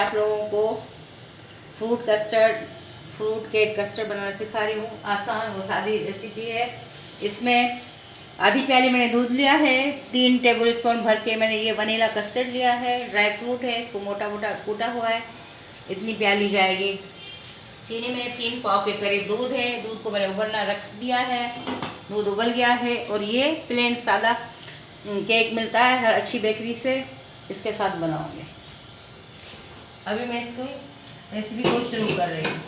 आप लोगों को फ्रूट केक कस्टर्ड बनाना सिखा रही हूँ। आसान और सादी रेसिपी है। इसमें आधी प्याली मैंने दूध लिया है, 3 टेबल स्पून भर के मैंने ये वनीला कस्टर्ड लिया है, ड्राई फ्रूट है, इसको मोटा मोटा कूटा हुआ है, इतनी प्याली जाएगी। चीनी में 3 पाव के करीब दूध है, दूध को मैंने उबलना रख दिया है, दूध उबल गया है। और ये प्लेन सादा केक मिलता है हर अच्छी बेकरी से, इसके साथ बनाऊंगी। अभी मैं इसको रेसिपी को शुरू कर रही हूँ।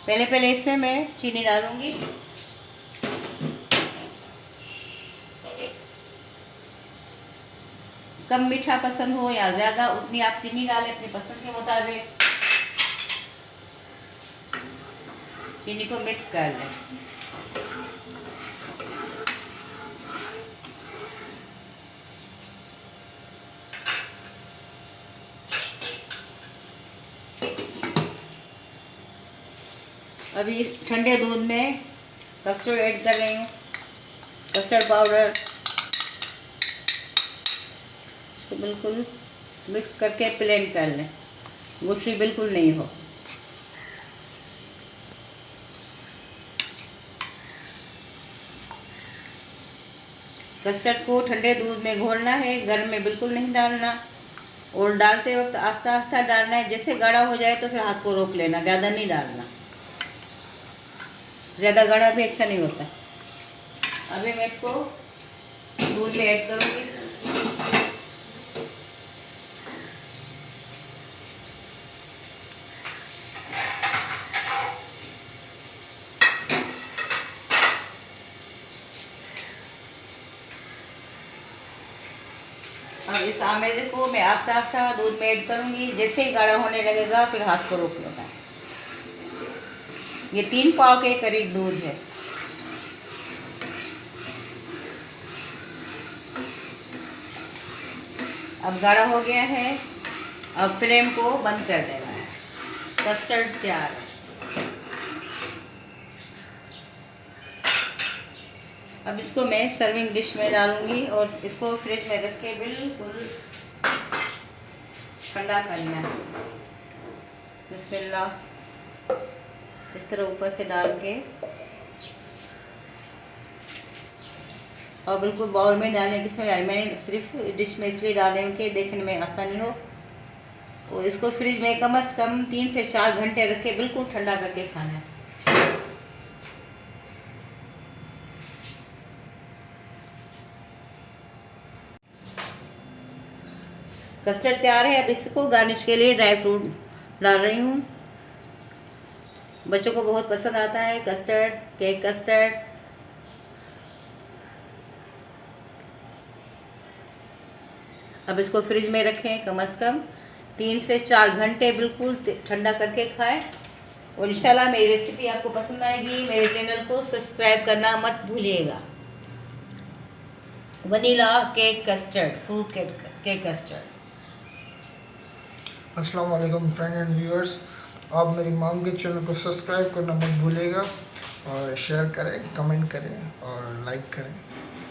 पहले इसमें मैं चीनी डालूंगी। कम मीठा पसंद हो या ज़्यादा, उतनी आप चीनी डालें अपनी पसंद के मुताबिक। चीनी को मिक्स कर लें। अभी ठंडे दूध में कस्टर्ड ऐड कर रही हूँ, कस्टर्ड पाउडर। इसको बिल्कुल मिक्स करके प्लेन कर लें, गुठली बिल्कुल नहीं हो। कस्टर्ड को ठंडे दूध में घोलना है, गर्म में बिल्कुल नहीं डालना। और डालते वक्त आस्ता आस्ता डालना है। जैसे गाढ़ा हो जाए तो फिर हाथ को रोक लेना, ज़्यादा नहीं डालना, ज़्यादा गाढ़ा भी अच्छा नहीं होता। अभी मैं इसको दूध में ऐड करूँगी। अब इस आमेजे को मैं आस्ता आस्ता दूध में ऐड करूँगी। जैसे ही गाढ़ा होने लगेगा फिर हाथ को रोक लेना है। ये 3 पाव के करीब दूध है। अब गाढ़ा हो गया है, अब फ्लेम को बंद कर देना है। कस्टर्ड तैयार है। अब इसको मैं सर्विंग डिश में डालूंगी और इसको फ्रिज में रख के बिल्कुल ठंडा करना है। बिस्मिल्लाह, इस तरह ऊपर से डाल के और बिल्कुल बाउल में डालने की इसमें डालें। मैंने सिर्फ डिश में इसलिए डाल रही हूँ कि देखने में आसानी हो। और इसको फ्रिज में कम से कम 3 से 4 घंटे रख के बिल्कुल ठंडा करके खाना है। कस्टर्ड तैयार है। अब इसको गार्निश के लिए ड्राई फ्रूट डाल रही हूँ। बच्चों को बहुत पसंद आता है कस्टर्ड, केक कस्टर्ड। अब इसको फ्रिज में रखें कम से कम 3 से 4 घंटे, बिल्कुल ठंडा करके खाएं। और इंशाल्लाह मेरी रेसिपी आपको पसंद आएगी। मेरे चैनल को सब्सक्राइब करना मत भूलिएगा। Vanilla cake custard, fruit cake custard. अस्सलाम वालेकुम फ्रेंड एंड व्यूअर्स, आप मेरी मॉम के चैनल को सब्सक्राइब करना मत भूलिएगा और शेयर करें, कमेंट करें और लाइक करें।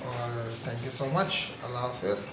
और थैंक यू सो मच। अल्लाह हाफ़िज़।